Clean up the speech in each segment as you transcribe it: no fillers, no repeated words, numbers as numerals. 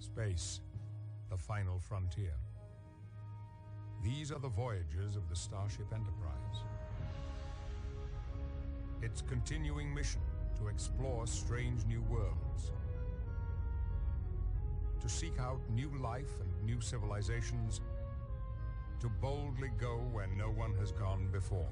Space, the final frontier. These are the voyages of the Starship Enterprise. Its continuing mission to explore strange new worlds, to seek out new life and new civilizations, to boldly go where no one has gone before.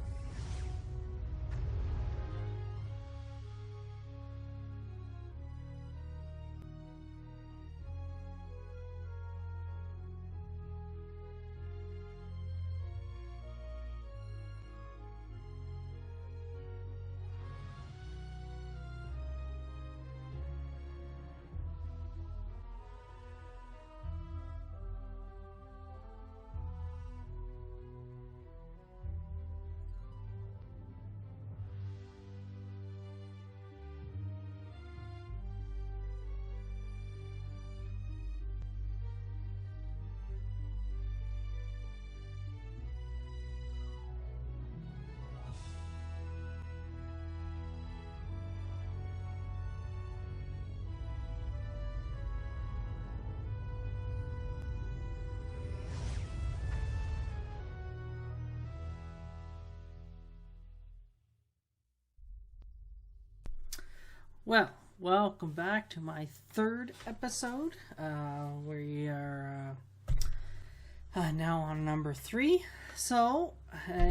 Well, welcome back to my third episode. We are now on number 3. So,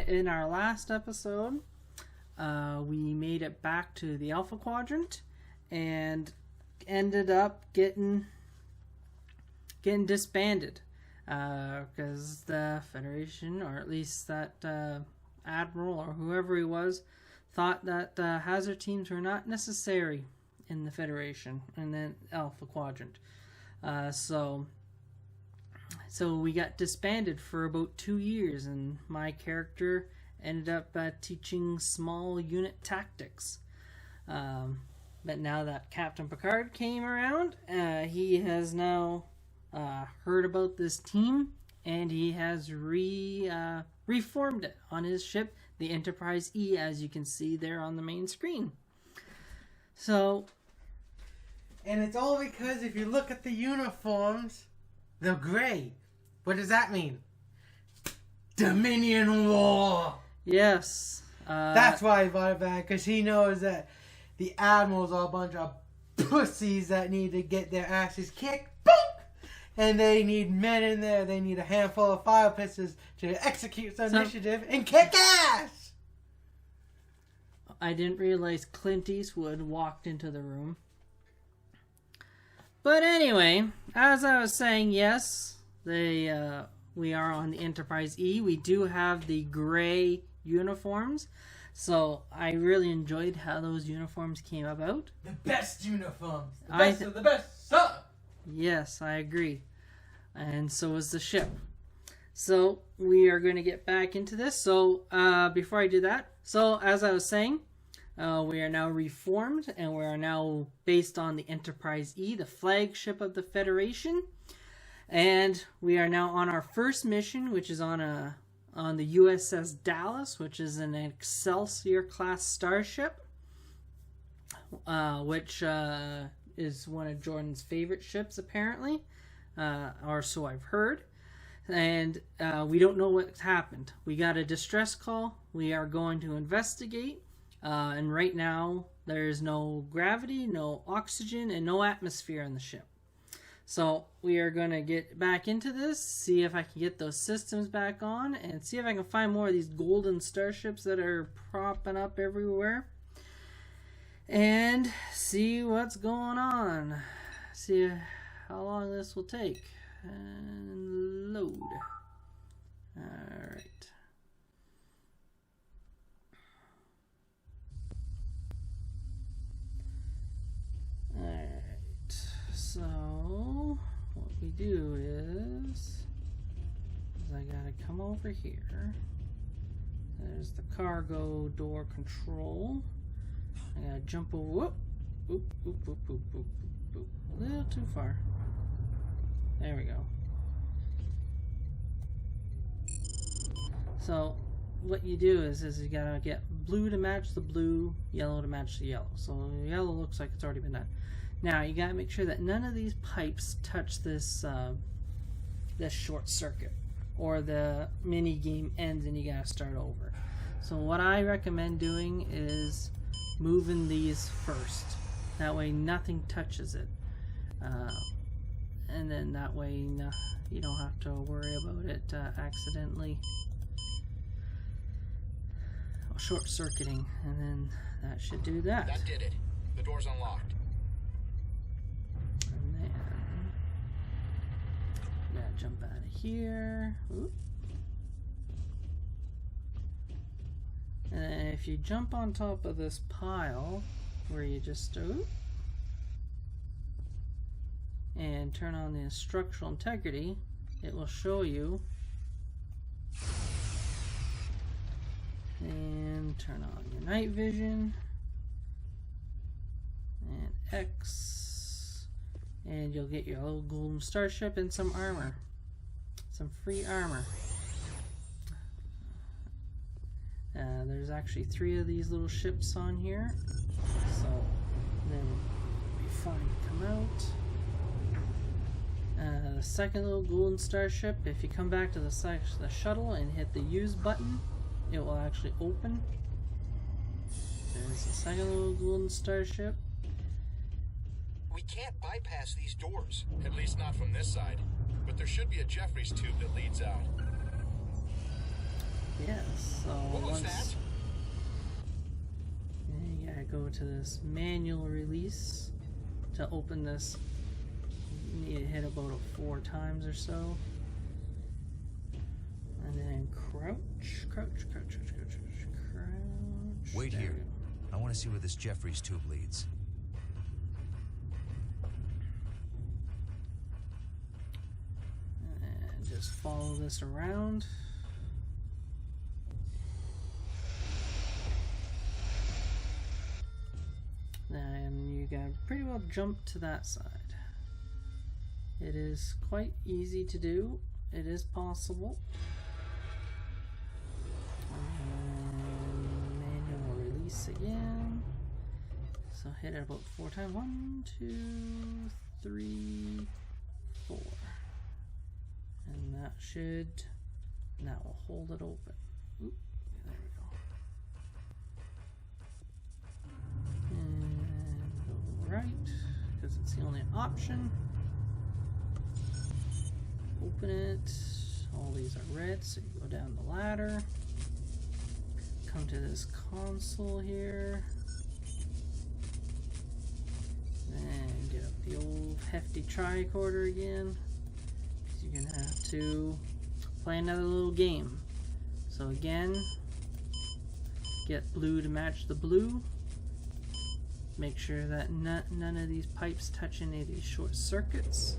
in our last episode, we made it back to the Alpha Quadrant and ended up getting disbanded because the Federation, or at least that admiral or whoever he was, thought that hazard teams were not necessary in the Federation and then Alpha Quadrant. So we got disbanded for about 2 years, and my character ended up teaching small unit tactics. But now that Captain Picard came around, he has now heard about this team, and he has reformed it on his ship, the Enterprise E, as you can see there on the main screen. So, and it's all because if you look at the uniforms, they're gray. What does that mean? Dominion War! Yes. That's why he bought it back, because he knows that the Admirals are a bunch of pussies that need to get their asses kicked. Boom! And they need men in there. They need a handful of fire pistols to execute some initiative and kick ass! I didn't realize Clint Eastwood walked into the room. But anyway, as I was saying, yes, we are on the Enterprise E. We do have the gray uniforms. So I really enjoyed how those uniforms came about. The best uniforms! The best of the best, sir! Yes, I agree. And so is the ship. So we are going to get back into this. So before I do that, so as I was saying, we are now reformed, and we are now based on the Enterprise E, the flagship of the Federation. And we are now on our first mission, which is on the USS Dallas, which is an Excelsior class starship, which is one of Jordan's favorite ships, apparently, or so I've heard. And we don't know what's happened. We got a distress call. We are going to investigate. And right now, there's no gravity, no oxygen, and no atmosphere on the ship. So we are going to get back into this, see if I can get those systems back on, and see if I can find more of these golden starships that are propping up everywhere. And see what's going on. See how long this will take. And load. Alright. Alright. So, what we do is I gotta come over here. There's the cargo door control. I gotta jump over. Whoop, whoop, whoop, whoop, whoop, whoop, whoop. A little too far. There we go. So, what you do is you gotta get blue to match the blue, yellow to match the yellow. So, yellow looks like it's already been done. Now you gotta make sure that none of these pipes touch this this short circuit, or the mini game ends and you gotta start over. So what I recommend doing is moving these first. That way nothing touches it, and then that way you don't have to worry about it accidentally short circuiting, and then that should do that. That did it. The door's unlocked. And then gotta jump out of here. Oop. And then if you jump on top of this pile where you just and turn on the structural integrity, it will show you. And turn on your night vision and X, and you'll get your little golden starship and some armor, some free armor. There's actually 3 of these little ships on here, so then it'll be fine to come out. The second little golden starship, if you come back to the shuttle and hit the use button, it will actually open. There's the second little golden starship. We can't bypass these doors. At least not from this side. But there should be a Jeffries tube that leads out. Yes, so What was that? You gotta go to this manual release to open this. You need to hit about it 4 times or so. And then crouch. Wait There here. we go. I want to see where this Jeffries tube leads. And just follow this around. And you gotta pretty well jump to that side. It is quite easy to do. It is possible. And manual release again. So hit it about 4 times. 1, 2, 3, 4. And that will hold it open. Oop, there we go. And go right, because it's the only option. Open it. All these are red, so you go down the ladder. Come to this console here. And get up the old hefty tricorder again. Because you're going to have to play another little game. So again, get blue to match the blue. Make sure that none of these pipes touch any of these short circuits.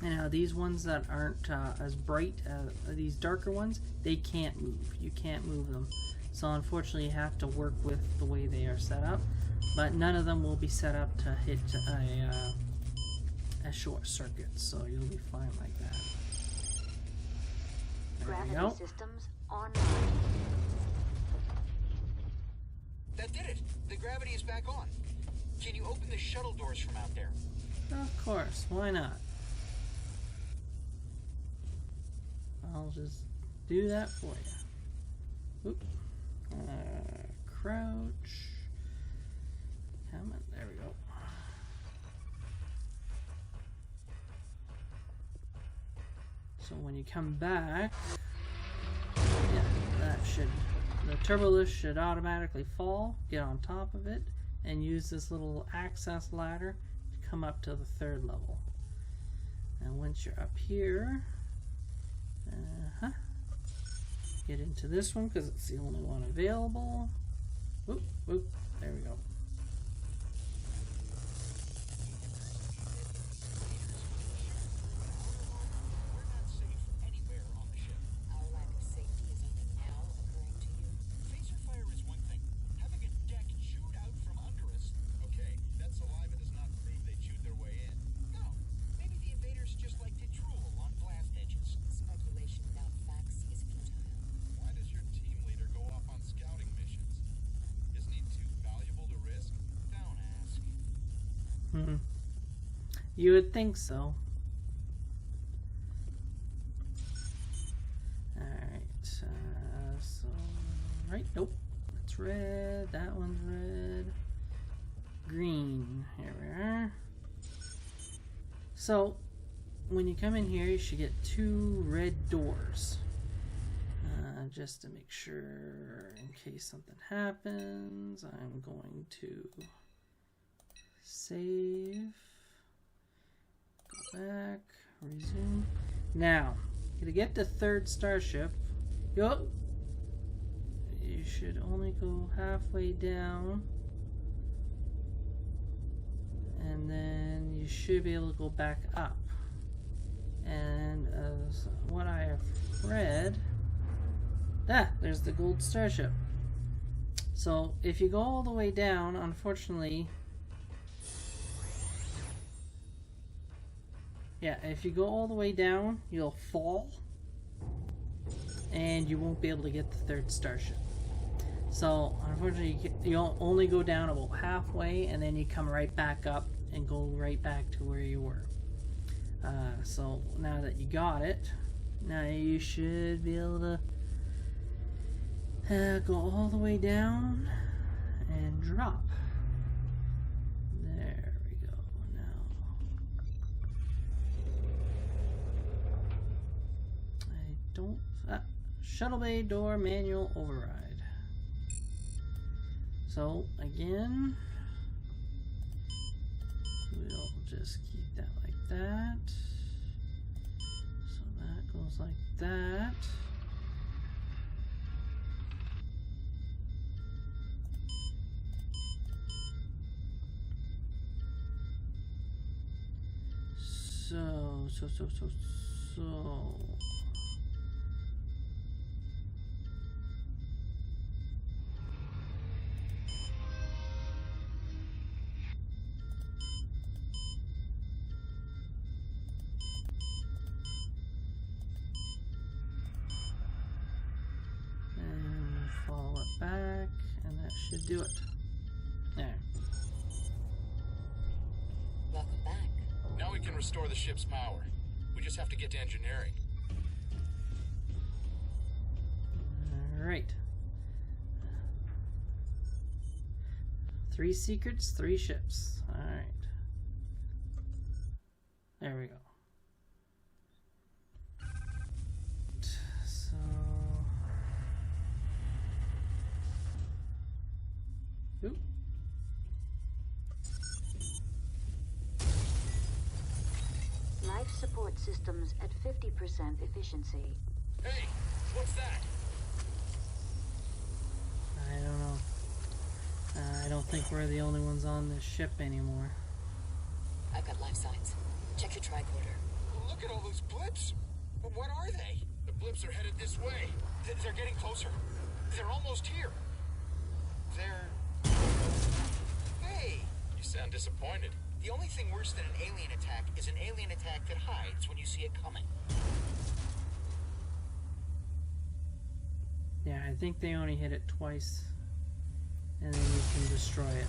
And now these ones that aren't as bright, these darker ones, they can't move. You can't move them. So unfortunately you have to work with the way they are set up. But none of them will be set up to hit a short circuit. So you'll be fine like that. There we go. Systems online. That did it. The gravity is back on. Can you open the shuttle doors from out there? Of course, why not? I'll just do that for you. Oop. Crouch. Come on, there we go. So when you come back, yeah, the turbo lift should automatically fall, get on top of it, and use this little access ladder to come up to the 3rd level. And once you're up here, get into this one because it's the only one available. Whoop, whoop, there we go. We're not safe anywhere on the ship. Our lack of safety is only now occurring to you. Phaser fire is one thing. Having a deck chewed out from under us. Okay, that saliva does not prove they chewed their way in. No, maybe the invaders just like to drool on blast edges. Speculation without facts is futile. Why does your team leader go off on scouting missions? Isn't he too valuable to risk? You would think so. Alright, so, right, nope, that's red, that one's red, green, here we are. So, when you come in here, you should get 2 red doors, just to make sure, in case something happens. I'm going to save, go back, resume. Now, to get the 3rd starship, you should only go halfway down, and then you should be able to go back up. And as what I have read, there's the gold starship. So if you go all the way down, unfortunately, if you go all the way down, you'll fall, and you won't be able to get the 3rd starship. So unfortunately, you'll only go down about halfway, and then you come right back up and go right back to where you were. So now that you got it, now you should be able to go all the way down and drop. There we go. Now I don't. Shuttle bay door manual override. So again, we'll just keep that like that. So that goes like that. So. And follow it back, and that should do it. There. Welcome back. Now we can restore the ship's power. We just have to get to engineering. Alright. 3 secrets, 3 ships. Alright. There we go. So... Oop. Life support systems at 50% efficiency. Hey, what's that? I don't know. I don't think we're the only ones on this ship anymore. I've got life signs. Check your tricorder. Look at all those blips. What are they? The blips are headed this way. They're getting closer. They're almost here. They're... Hey! You sound disappointed. The only thing worse than an alien attack is an alien attack that hides when you see it coming. Yeah, I think they only hit it twice. And then you can destroy it.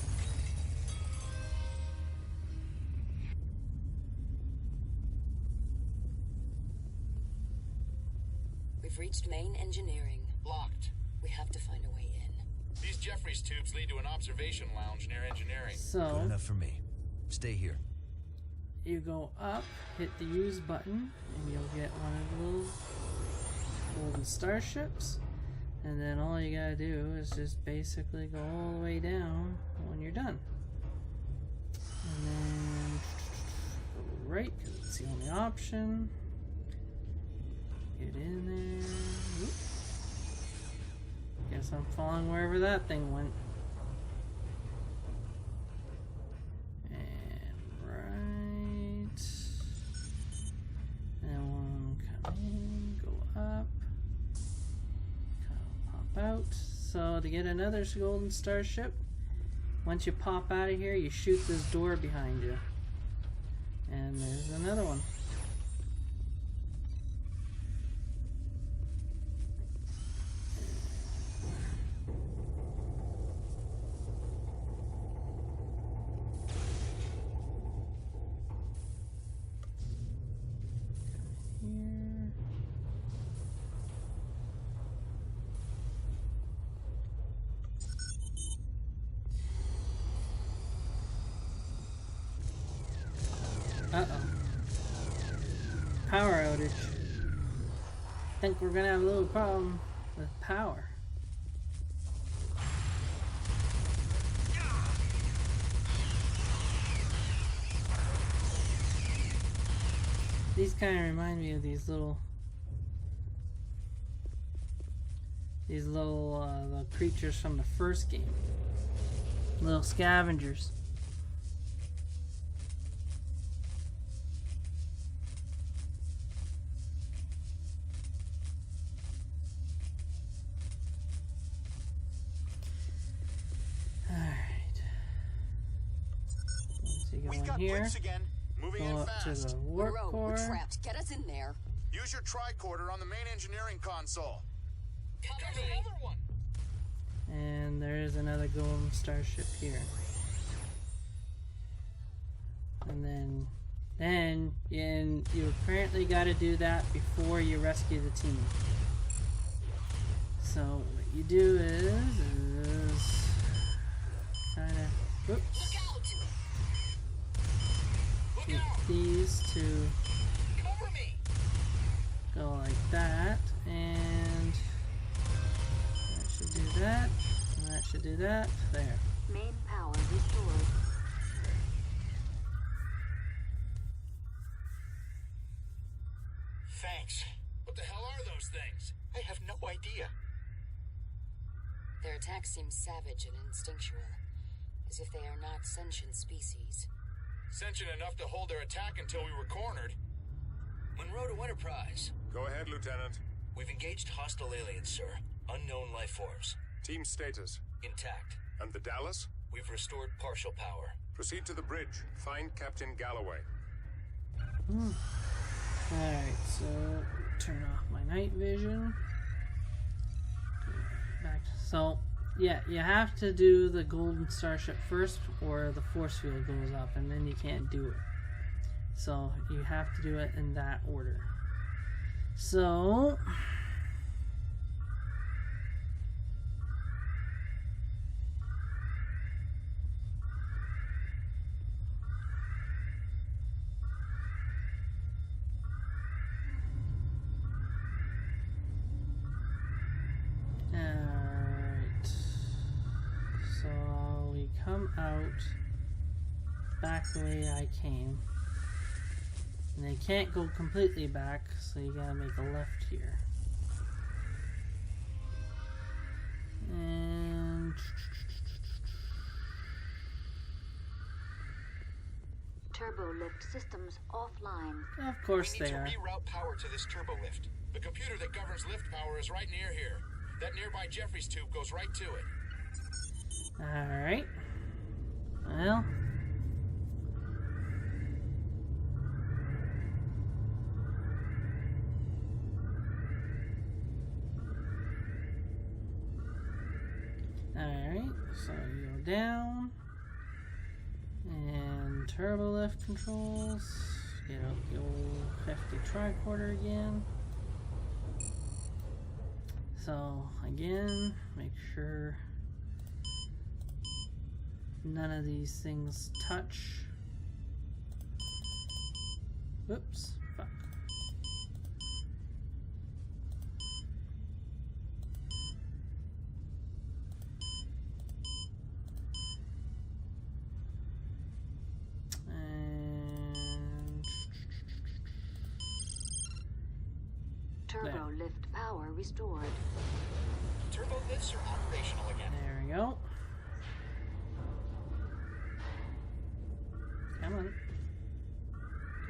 We've reached main engineering. Locked. We have to find a way in. These Jeffries tubes lead to an observation lounge near engineering. Good So, enough for me. Stay here. you go up, hit the use button, and you'll get one of those golden starships. And then all you gotta do is just basically go all the way down when you're done. And then go right, because it's the only option. Get in there. Oop. Guess I'm following wherever that thing went. And right. And one come in, go up. Pop out. So to get another golden starship, once you pop out of here, you shoot this door behind you. And there's another one. Uh-oh. Power outage. Think we're gonna have a little problem with power. These kind of remind me of these little the creatures from the first game. Little scavengers. We got here. blips again. Moving Go in up to fast. the warp Bro, core. we're trapped. Get us in there. Use your tricorder on the main engineering console. Cover me. Another one. And there is another golden starship here. And then you apparently got to do that before you rescue the team. So what you do is kind of whoops. Get these to Cover me. go like that, and that should do that, and that should do that. There. Main power restored. Thanks. What the hell are those things? I have no idea. Their attack seems savage and instinctual, as if they are not sentient species. Sentient enough to hold their attack until we were cornered. Monroe to Enterprise. Go ahead, Lieutenant. We've engaged hostile aliens, sir. Unknown life forms. Team status. Intact. And the Dallas? We've restored partial power. Proceed to the bridge. Find Captain Galloway. Alright, so turn off my night vision. Back. So, yeah, you have to do the golden starship first, or the force field goes up, and then you can't do it. So, you have to do it in that order. So, alright. So, we come out back the way I came. And they can't go completely back, so you gotta make a left here. And Turbo lift systems offline. of course We need they to are. reroute power to this turbo lift. The computer that governs lift power is right near here. That nearby Jeffries tube goes right to it. Alright. Well. Alright, so you go down. And turbo lift controls. Get out the old hefty tricorder again. So, again, make sure none of these things touch. Whoops, fuck. And Turbo There. lift power restored. Turbo lifts are operational again. there we go. Come on.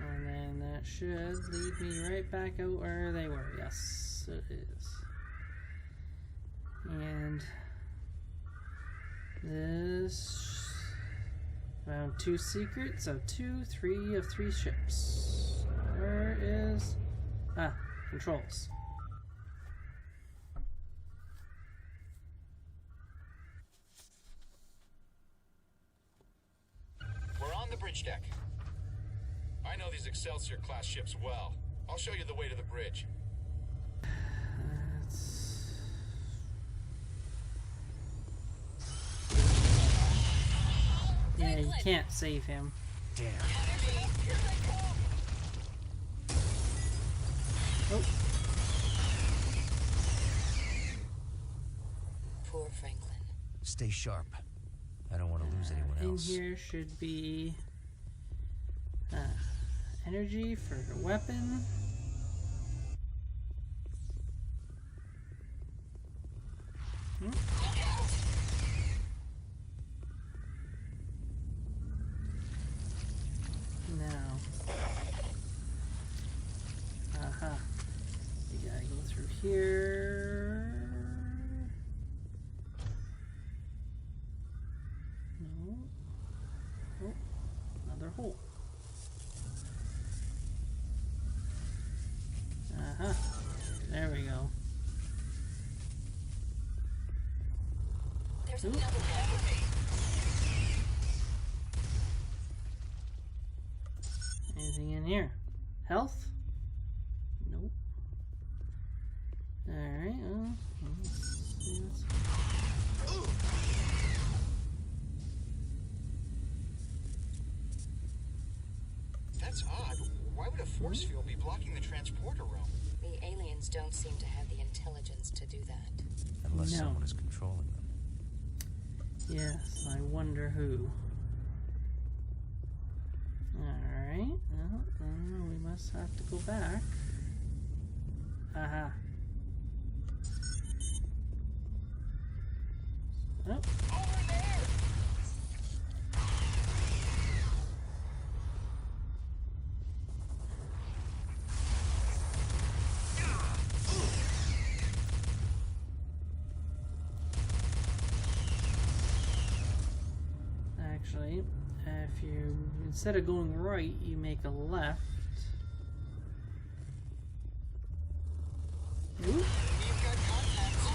And then that should lead me right back out where they were. Yes, it is. And this found 2 secrets of 3 of 3 ships. Where is controls? We're on the bridge deck. I know these Excelsior class ships well. I'll show you the way to the bridge. Yeah, you can't save him. Damn. Oh. Poor Franklin. Stay sharp. I don't want to lose anyone In else. here should be energy for the weapon. Now, you gotta go through here. No. Oh, another hole. There we go. There's Ooh. another one. Anything in here? Health? Nope. Alright, let's see what's... That's odd. Why would a force field be blocking the transporter room? The aliens don't seem to have the intelligence to do that. Unless No. someone is controlling them. Yes, I wonder who. Alright, well, we must have to go back. Aha. Oh. Over there! Actually, if you, instead of going right, you make a left. Ooh. We've got contacts.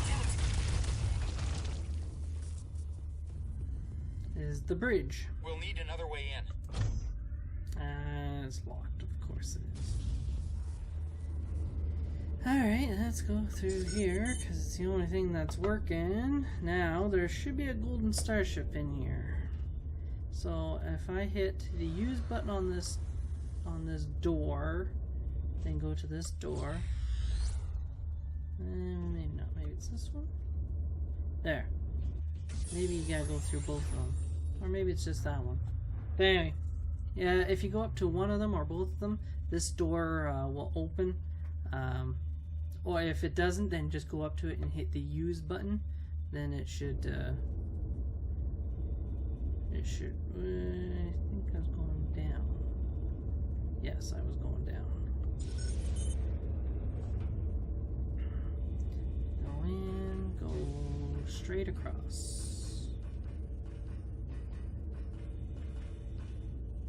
Is the bridge. We'll need another way in. It's locked, of course it is. Alright, let's go through here, because it's the only thing that's working. Now, there should be a golden starship in here. So, if I hit the use button on this door, then go to this door. Maybe not, maybe it's this one? There. Maybe you gotta go through both of them. Or maybe it's just that one. But anyway, yeah, if you go up to one of them or both of them, this door will open. Or if it doesn't, then just go up to it and hit the use button. Then it should, I think I was going down. Yes, I was going down. Go in, go straight across.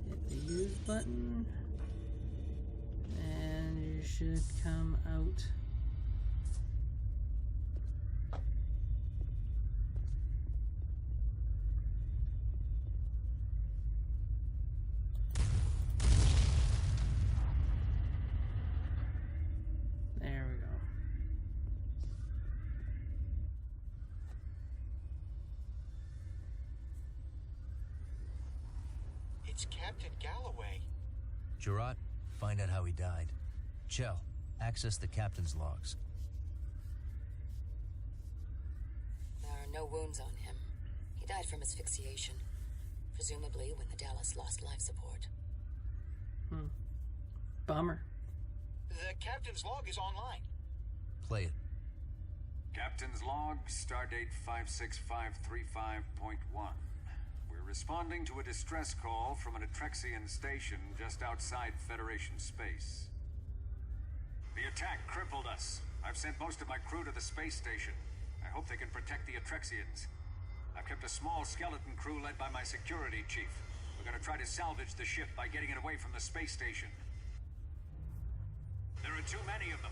Hit the use button. And you should come out. There we go. It's Captain Galloway. Gerard, find out how he died. Chell, access the captain's logs. There are no wounds on him. He died from asphyxiation, presumably when the Dallas lost life support. Bummer. The captain's log is online. Play it. Captain's log, stardate 56535.1. We're responding to a distress call from an Atrexian station just outside Federation space. The attack crippled us. I've sent most of my crew to the space station. I hope they can protect the Atrexians. I've kept a small skeleton crew led by my security chief. We're gonna try to salvage the ship by getting it away from the space station. There are too many of them.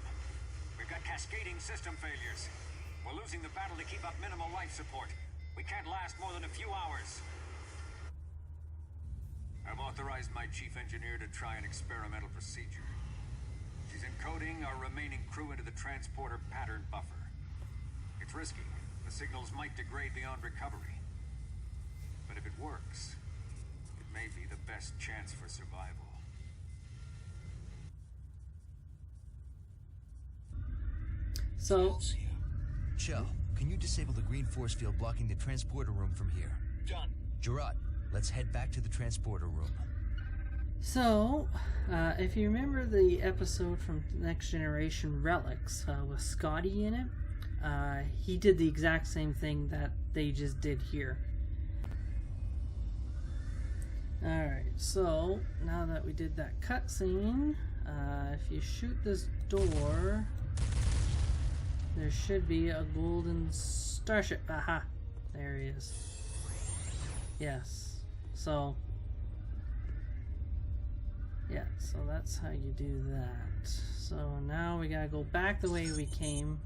We've got cascading system failures. We're losing the battle to keep up minimal life support. We can't last more than a few hours. I've authorized my chief engineer to try an experimental procedure. She's encoding our remaining crew into the transporter pattern buffer. It's risky. The signals might degrade beyond recovery. But if it works, it may be the best chance for survival. So, Chell, can you disable the green force field blocking the transporter room from here? Done. Gerard, let's head back to the transporter room. So, if you remember the episode from Next Generation Relics with Scotty in it, he did the exact same thing that they just did here. Alright, so now that we did that cutscene, if you shoot this door, there should be a golden starship. Aha! There he is. Yes. So, yeah, so that's how you do that. So now we gotta go back the way we came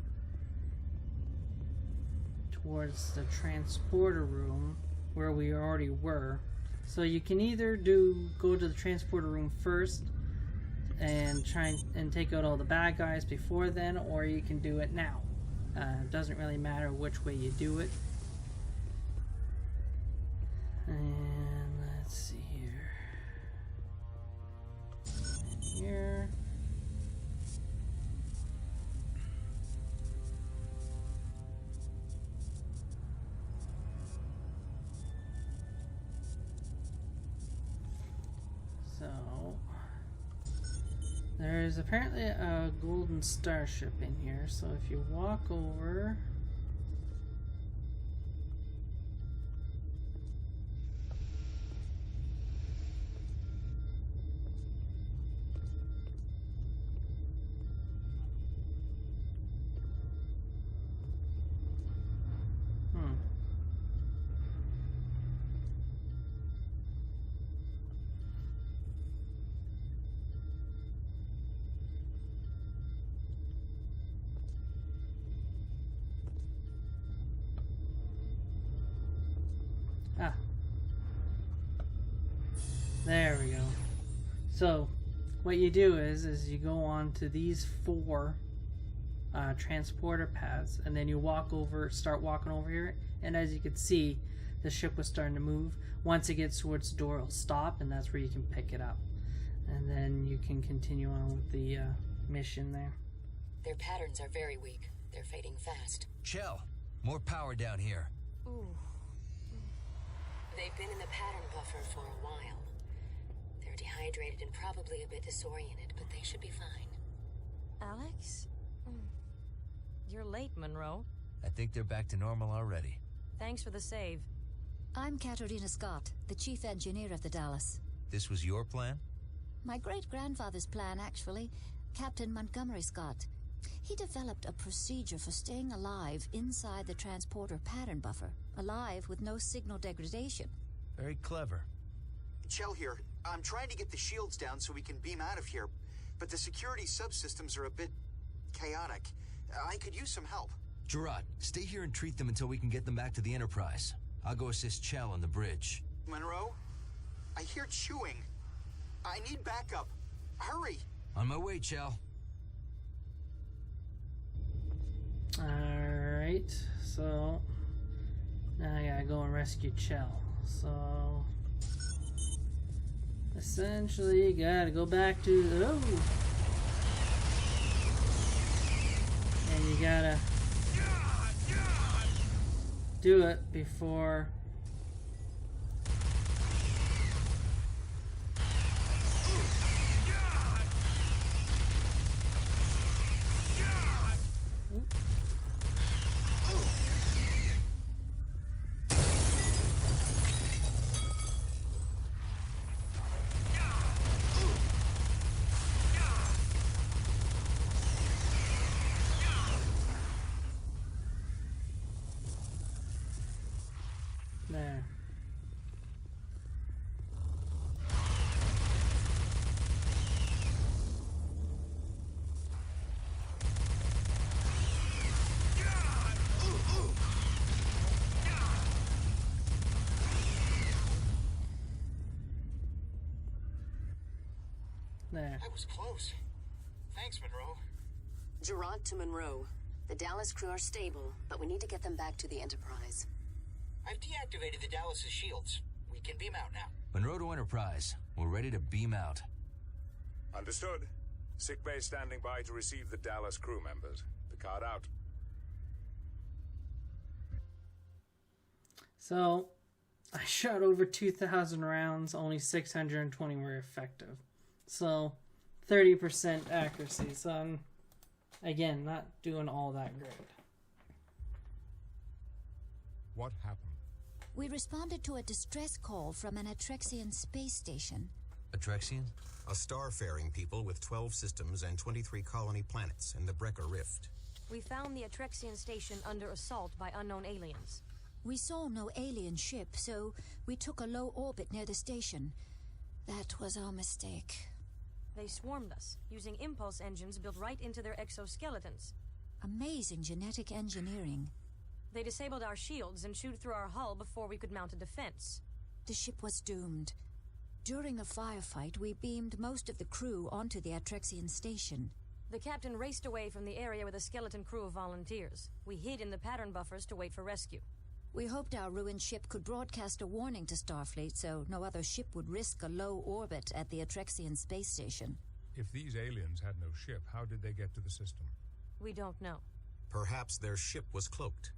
towards the transporter room where we already were. So you can either go to the transporter room first and try and take out all the bad guys before then, or you can do it now. It doesn't really matter which way you do it. And let's see here. And here. So, there's apparently a golden starship in here, so if you walk over... There we go. So, what you do is you go on to these 4 transporter paths, and then you start walking over here, and as you can see, the ship was starting to move. Once it gets towards the door, it'll stop, and that's where you can pick it up. And then you can continue on with the mission there. Their patterns are very weak. They're fading fast. Chell, more power down here. Ooh. They've been in the pattern buffer for a while. They're dehydrated and probably a bit disoriented, but they should be fine. Alex? You're late, Monroe. I think they're back to normal already. Thanks for the save. I'm Katerina Scott, the chief engineer of the Dallas. This was your plan? My great-grandfather's plan, actually. Captain Montgomery Scott. He developed a procedure for staying alive inside the transporter pattern buffer. Alive with no signal degradation. Very clever. Chell here. I'm trying to get the shields down so we can beam out of here, but the security subsystems are a bit chaotic. I could use some help. Gerard, stay here and treat them until we can get them back to the Enterprise. I'll go assist Chell on the bridge. Monroe? I hear chewing. I need backup. Hurry! On my way, Chell. Alright, so now I gotta go and rescue Chell. So essentially you gotta go back to the and you gotta do it before there. There. That was close. Thanks, Monroe. Gerard to Monroe. The Dallas crew are stable, but we need to get them back to the Enterprise. I've deactivated the Dallas's shields. We can beam out now. Monroe to Enterprise. We're ready to beam out. Understood. Sickbay standing by to receive the Dallas crew members. Picard out. So, I shot over 2,000 rounds, only 620 were effective. So, 30% accuracy. So, I'm, again, not doing all that great. What happened? We responded to a distress call from an Atrexian space station. Atrexian? A starfaring people with 12 systems and 23 colony planets in the Brecker Rift. We found the Atrexian station under assault by unknown aliens. We saw no alien ship, so we took a low orbit near the station. That was our mistake. They swarmed us, using impulse engines built right into their exoskeletons. Amazing genetic engineering. They disabled our shields and chewed through our hull before we could mount a defense. The ship was doomed. During a firefight, we beamed most of the crew onto the Atrexian station. The captain raced away from the area with a skeleton crew of volunteers. We hid in the pattern buffers to wait for rescue. We hoped our ruined ship could broadcast a warning to Starfleet so no other ship would risk a low orbit at the Atrexian space station. If these aliens had no ship, how did they get to the system? We don't know. Perhaps their ship was cloaked.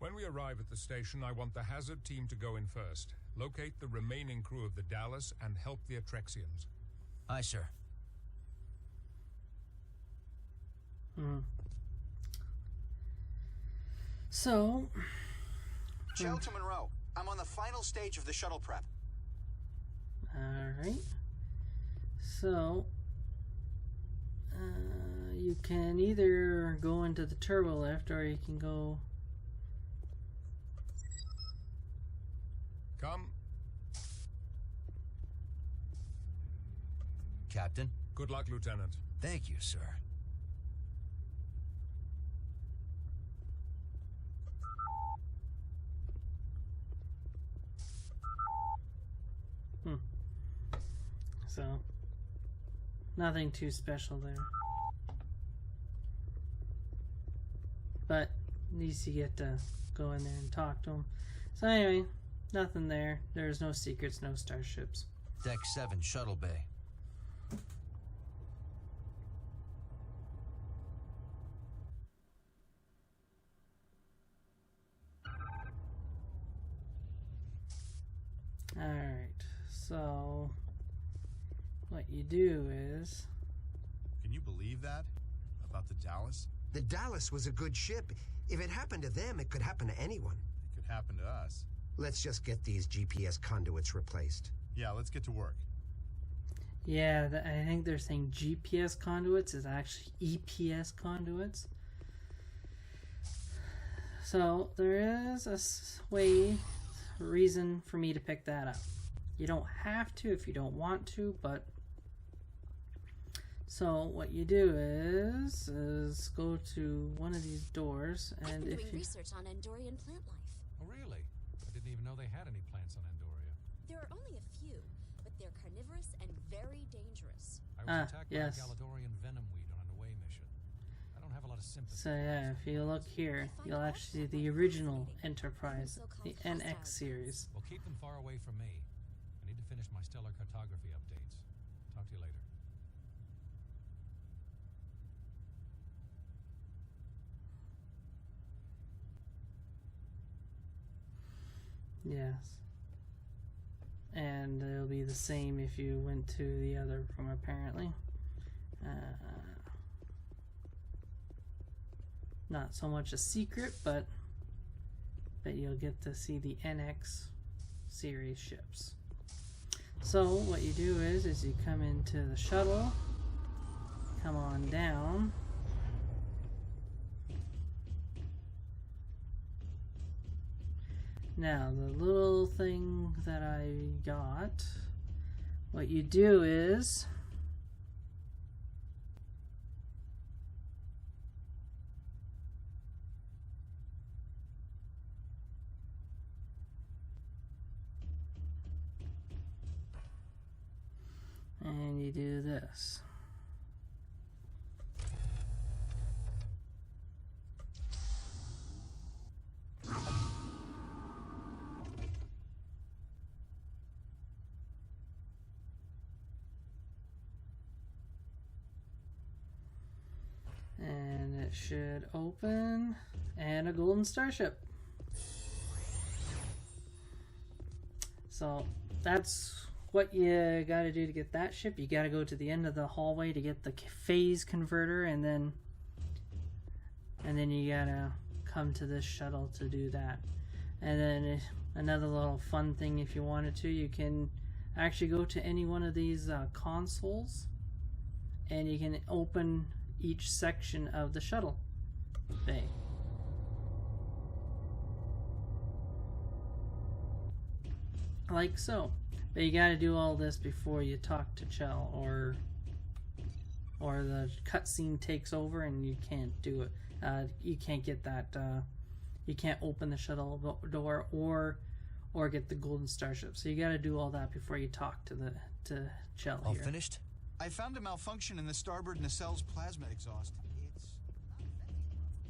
When we arrive at the station, I want the hazard team to go in first. Locate the remaining crew of the Dallas and help the Atrexians. Aye, sir. So... Chell to Monroe. I'm on the final stage of the shuttle prep. Alright. So... you can either go into the turbo lift or you can go... Come. Captain? Good luck, Lieutenant. Thank you, sir. So, nothing too special there. But, at least you get to go in there and talk to them. So anyway, nothing there. There's no secrets, no starships. Deck 7, shuttle bay. Alright, so what you do is... Can you believe that? About the Dallas? The Dallas was a good ship. If it happened to them, it could happen to anyone. It could happen to us. Let's just get these GPS conduits replaced. Yeah, let's get to work. Yeah, I think they're saying GPS conduits is actually EPS conduits. So there is a reason for me to pick that up. You don't have to if you don't want to, but so what you do is go to one of these doors, and I've been if doing you research on Andorian plant life. Oh, really? I didn't even know they had any plants on Andoria. There are only a few, but they're carnivorous and very dangerous. I was attacked yes. by a Galadorian venom weed on an away mission. I don't have a lot of sympathy. So yeah, if you look here, you'll actually see the original Enterprise, the NX series. Well, keep them far away from me. I need to finish my stellar cartography updates. Talk to you later. Yes. And it'll be the same if you went to the other room, apparently. Not so much a secret, but you'll get to see the NX series ships. So what you do is you come into the shuttle, come on down. Now, the little thing that I got, what you do is and you do this. And it should open. And a golden starship. So that's what you gotta do to get that ship. You gotta go to the end of the hallway to get the phase converter, and then you gotta come to this shuttle to do that. And then another little fun thing, if you wanted to, you can actually go to any one of these consoles, and you can open each section of the shuttle bay. Like so. But you gotta do all this before you talk to Chell, or the cutscene takes over and you can't do it. You can't get that. You can't open the shuttle door or get the golden starship. So you gotta do all that before you talk to Chell here. All finished? I found a malfunction in the starboard nacelle's plasma exhaust.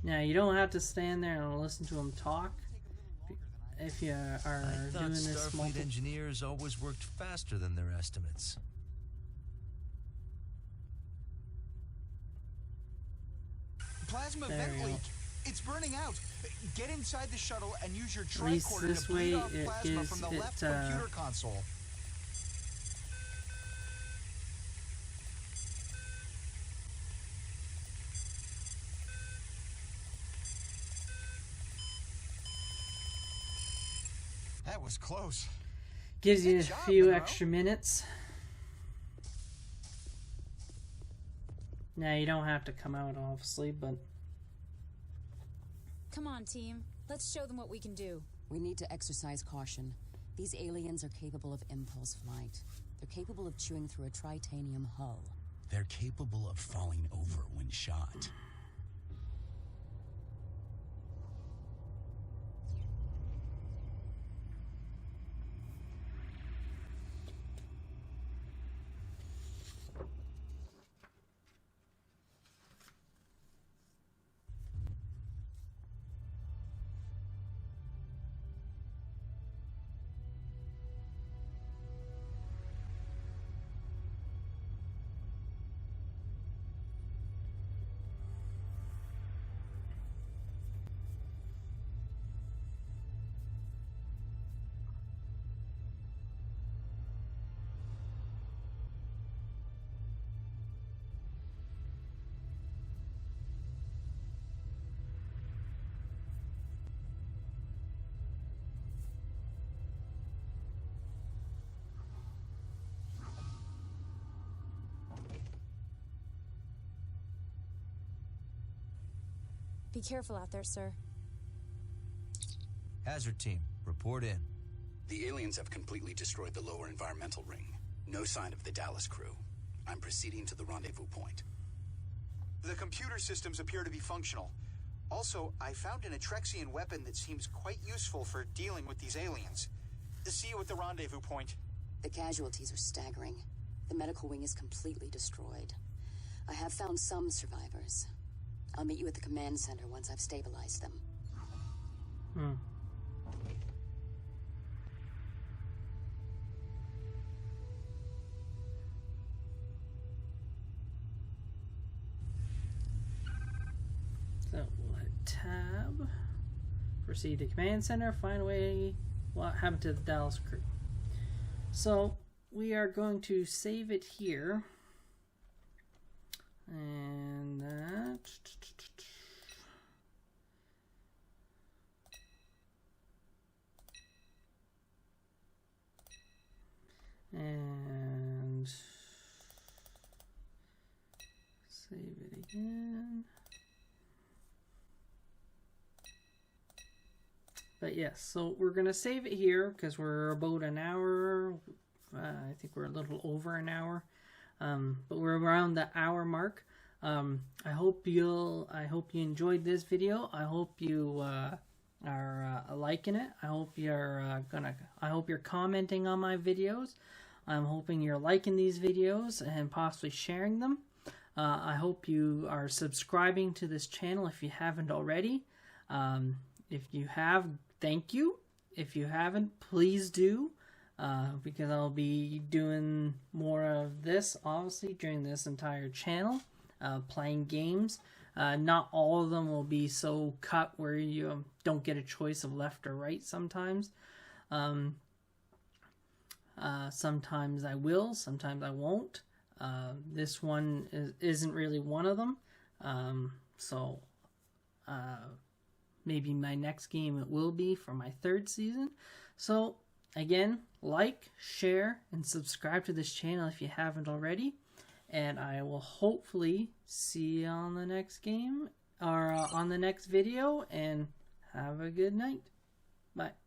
Now you don't have to stand there and listen to him talk. If you are doing this, Starfleet engineers always worked faster than their estimates. Plasma There vent you go. leak. It's burning out. Get inside the shuttle and use your At least tricorder this to bleed way off it plasma gives from the it, left computer console. That was close. Gives you a Good job, few Monroe. extra minutes. Now you don't have to come out, obviously, but Come on, team. Let's show them what we can do. We need to exercise caution. These aliens are capable of impulse flight. They're capable of chewing through a titanium hull. They're capable of falling over when shot. Be careful out there, sir. Hazard team, report in. The aliens have completely destroyed the lower environmental ring. No sign of the Dallas crew. I'm proceeding to the rendezvous point. The computer systems appear to be functional. Also, I found an Atrexian weapon that seems quite useful for dealing with these aliens. See you at the rendezvous point. The casualties are staggering. The medical wing is completely destroyed. I have found some survivors. I'll meet you at the command center once I've stabilized them. So we'll hit tab. Proceed to command center. Find a way. What happened to the Dallas crew? So we are going to save it here. And that. And save it again. But yes, so we're going to save it here because we're about an hour. I think we're a little over an hour. But we're around the hour mark. I hope you enjoyed this video. I hope you are liking it. I hope you're commenting on my videos. I'm hoping you're liking these videos and possibly sharing them. I hope you are subscribing to this channel if you haven't already. If you have, thank you. If you haven't, please do. Because I'll be doing more of this, obviously, during this entire channel, playing games. Not all of them will be so cut where you don't get a choice of left or right sometimes. Sometimes I will, sometimes I won't. This one isn't really one of them. So maybe my next game it will be for my 3rd season. So again, like, share, and subscribe to this channel if you haven't already. And I will hopefully see you on the next game or on the next video. And have a good night. Bye.